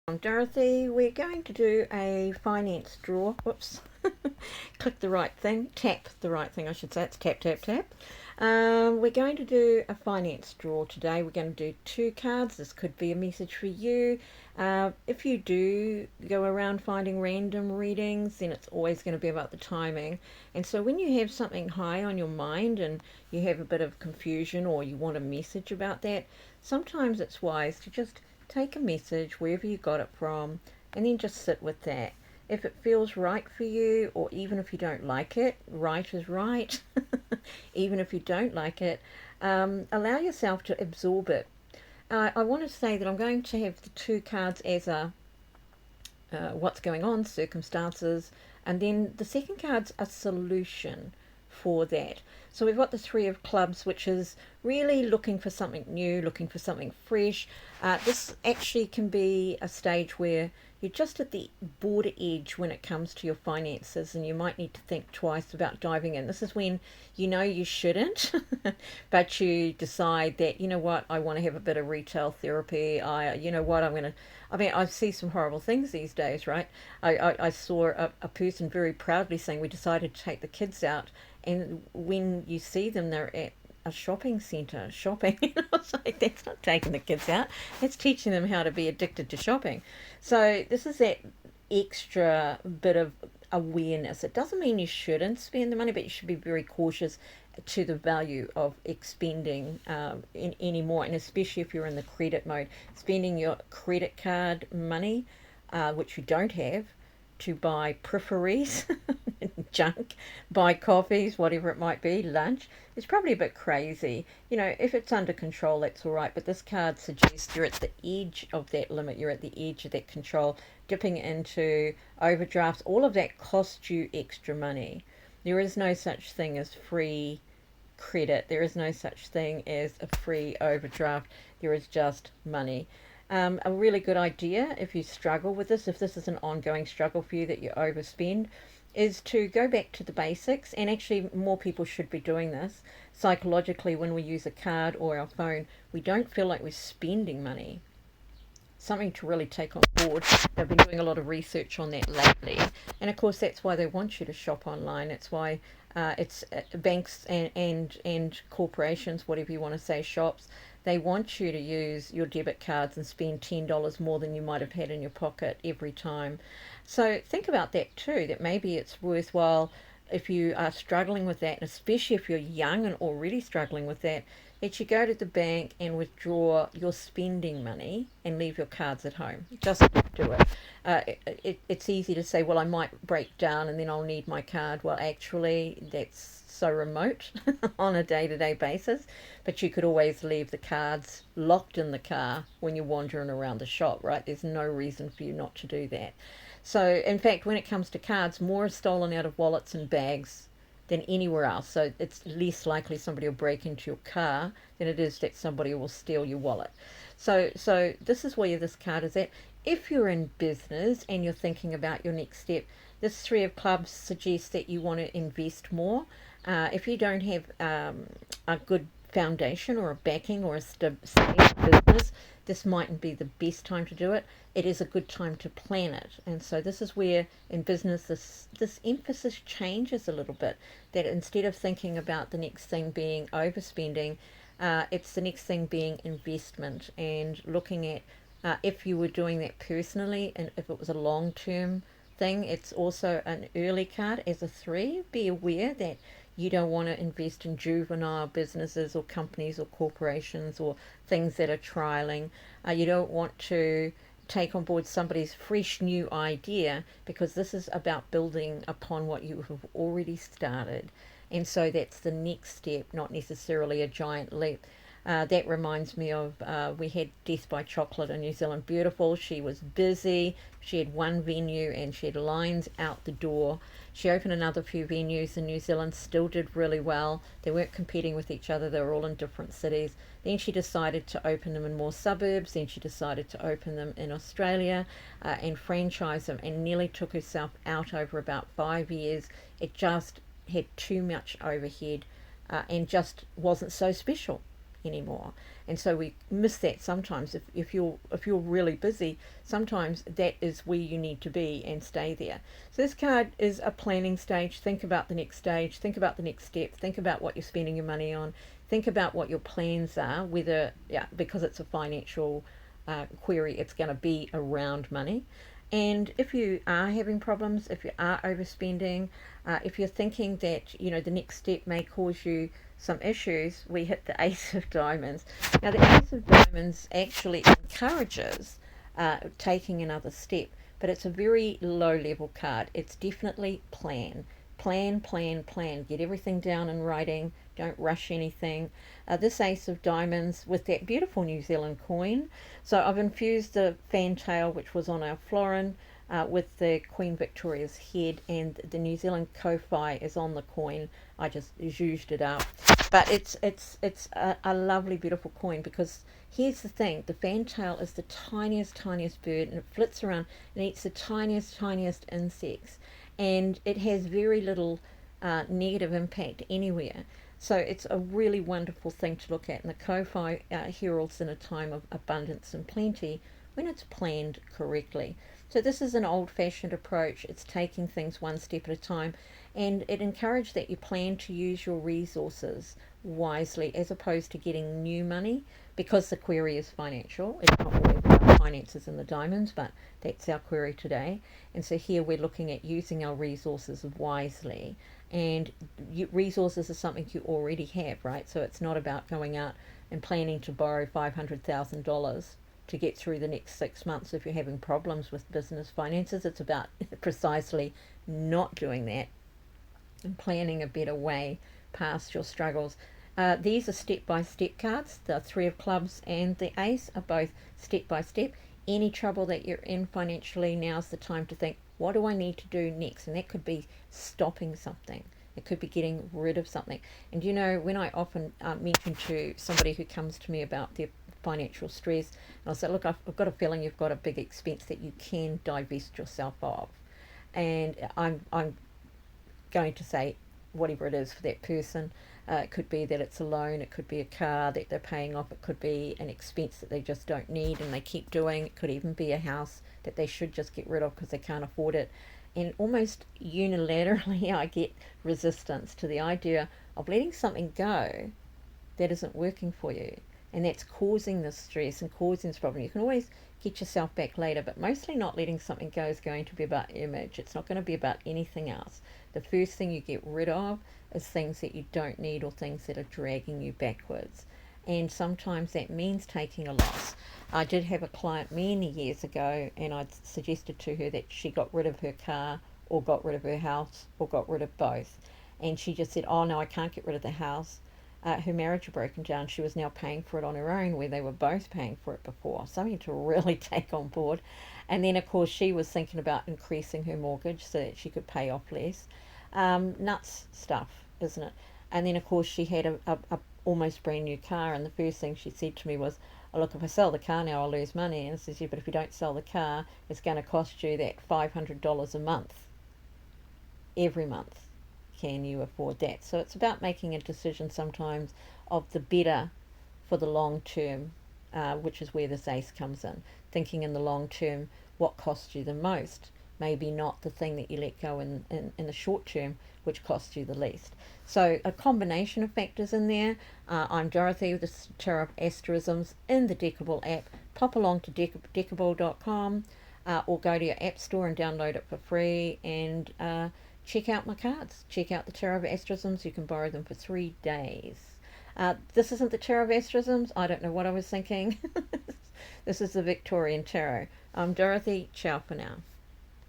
I'm Dorothy. We're going to do a finance draw. Whoops. Click the right thing. Tap the right thing, I should say. It's tap, tap, tap. We're going to do a finance draw today. We're going to do 2 cards. This could be a message for you. If you do go around finding random readings, then it's always going to be about the timing. And so when you have something high on your mind and you have a bit of confusion or you want a message about that, sometimes it's wise to just take a message wherever you got it from and then just sit with that. If it feels right for you, or even if you don't like it, right is right. Even if you don't like it, allow yourself to absorb it. I want to say that I'm going to have the 2 cards as a what's going on, circumstances, and then the second card's a solution for that. So we've got the 3 of clubs, which is really looking for something new, looking for something fresh. This actually can be a stage where you're just at the border edge when it comes to your finances, and you might need to think twice about diving in. This is when you know you shouldn't, but you decide that, you know what, I want to have a bit of retail therapy. You know what, I see some horrible things these days, right? I saw a person very proudly saying, we decided to take the kids out, and when you see them, they're at a shopping centre shopping. I was like, that's not taking the kids out, that's teaching them how to be addicted to shopping. So this is that extra bit of awareness. It doesn't mean you shouldn't spend the money, but you should be very cautious to the value of expending anymore, and especially if you're in the credit mode, spending your credit card money, which you don't have, to buy peripheries, junk, buy coffees, whatever it might be, lunch, it's probably a bit crazy. You know, if it's under control, that's all right. But this card suggests you're at the edge of that limit, you're at the edge of that control, dipping into overdrafts. All of that costs you extra money. There is no such thing as free credit, there is no such thing as a free overdraft, there is just money. A really good idea if you struggle with this, if this is an ongoing struggle for you that you overspend, is to go back to the basics. And actually, more people should be doing this. Psychologically, when we use a card or our phone, we don't feel like we're spending money. Something to really take on board. They've been doing a lot of research on that lately, and of course that's why they want you to shop online. It's why it's banks and corporations, whatever you want to say, shops, they want you to use your debit cards and spend $10 more than you might have had in your pocket every time. So think about that too, that maybe it's worthwhile, if you are struggling with that, and especially if you're young and already struggling with that, that you go to the bank and withdraw your spending money and leave your cards at home. Just do it. It's easy to say, well, I might break down and then I'll need my card. Well, actually, that's so remote on a day-to-day basis, but you could always leave the cards locked in the car when you're wandering around the shop, right? There's no reason for you not to do that. So in fact, when it comes to cards, more is stolen out of wallets and bags than anywhere else. So it's less likely somebody will break into your car than it is that somebody will steal your wallet. So this is where this card is at. If you're in business and you're thinking about your next step, this 3 of clubs suggests that you want to invest more. If you don't have a good foundation or a backing or a stable business, this mightn't be the best time to do it. It is a good time to plan it. And so this is where in business this emphasis changes a little bit, that instead of thinking about the next thing being overspending, it's the next thing being investment, and looking at if you were doing that personally and if it was a long-term thing. It's also an early card as a 3. Be aware that you don't want to invest in juvenile businesses or companies or corporations or things that are trialing. You don't want to take on board somebody's fresh new idea, because this is about building upon what you have already started. And so that's the next step, not necessarily a giant leap. That reminds me of, we had Death by Chocolate in New Zealand. Beautiful. She was busy. She had one venue and she had lines out the door. She opened another few venues in New Zealand, still did really well. They weren't competing with each other. They were all in different cities. Then she decided to open them in more suburbs. Then she decided to open them in Australia and franchise them, and nearly took herself out over about 5 years. It just had too much overhead and just wasn't so special. anymore. And so we miss that sometimes. If you're really busy, sometimes that is where you need to be and stay there. So this card is a planning stage. Think about the next stage, think about the next step, think about what you're spending your money on, think about what your plans are, whether, yeah, because it's a financial query, it's going to be around money. And if you are having problems, if you are overspending, if you're thinking that the next step may cause you some issues, we hit the Ace of Diamonds. Now the Ace of Diamonds actually encourages taking another step, but it's a very low level card. It's definitely plan, plan, plan. Get everything down in writing. Don't rush anything. This Ace of Diamonds with that beautiful New Zealand coin. So I've infused the fantail, which was on our florin, with the Queen Victoria's head, and the New Zealand Ko-Fi is on the coin. I just zhuzhed it up. But it's a lovely, beautiful coin, because here's the thing. The fantail is the tiniest, tiniest bird, and it flits around and eats the tiniest, tiniest insects. And it has very little negative impact anywhere. So it's a really wonderful thing to look at. And the Ko-Fi heralds in a time of abundance and plenty when it's planned correctly. So this is an old-fashioned approach. It's taking things one step at a time, and it encouraged that you plan to use your resources wisely as opposed to getting new money, because the query is financial. It's not always about finances in the diamonds, but that's our query today. And so here we're looking at using our resources wisely. And resources are something you already have, right? So it's not about going out and planning to borrow $500,000 to get through the next 6 months if you're having problems with business finances. It's about precisely not doing that and planning a better way past your struggles. These are step-by-step cards. The Three of Clubs and the Ace are both step-by-step. Any trouble that you're in financially, now's the time to think, what do I need to do next? And that could be stopping something. It could be getting rid of something. And when I often mention to somebody who comes to me about their financial stress, and I'll say, look, I've got a feeling you've got a big expense that you can divest yourself of. And I'm going to say whatever it is for that person. It could be that it's a loan, it could be a car that they're paying off, it could be an expense that they just don't need and they keep doing, it could even be a house that they should just get rid of because they can't afford it. And almost unilaterally I get resistance to the idea of letting something go that isn't working for you, and that's causing the stress and causing this problem. You can always get yourself back later, but mostly not letting something go is going to be about image. It's not going to be about anything else. The first thing you get rid of is things that you don't need or things that are dragging you backwards. And sometimes that means taking a loss. I did have a client many years ago, and I suggested to her that she got rid of her car or got rid of her house or got rid of both. And she just said, oh no, I can't get rid of the house. Her marriage had broken down. She was now paying for it on her own where they were both paying for it before. Something to really take on board. And then, of course, she was thinking about increasing her mortgage so that she could pay off less. Nuts stuff, isn't it? And then, of course, she had a almost brand new car, and the first thing she said to me was, oh, look, if I sell the car now, I'll lose money. And I said, yeah, but if you don't sell the car, it's going to cost you that $500 a month, every month. Can you afford that? So it's about making a decision sometimes of the better for the long term, which is where this Ace comes in. Thinking in the long term, what costs you the most, maybe not the thing that you let go in the short term, which costs you the least. So a combination of factors in there. I'm Dorothy with the Tarot of Asterisms in the Deckible app. Pop along to Deckible.com or go to your app store and download it for free, and check out my cards. Check out the Tarot of Asterisms. You can borrow them for 3 days. This isn't the Tarot of Asterisms. I don't know what I was thinking. This is the Victorian Tarot. I'm Dorothy. Ciao for now.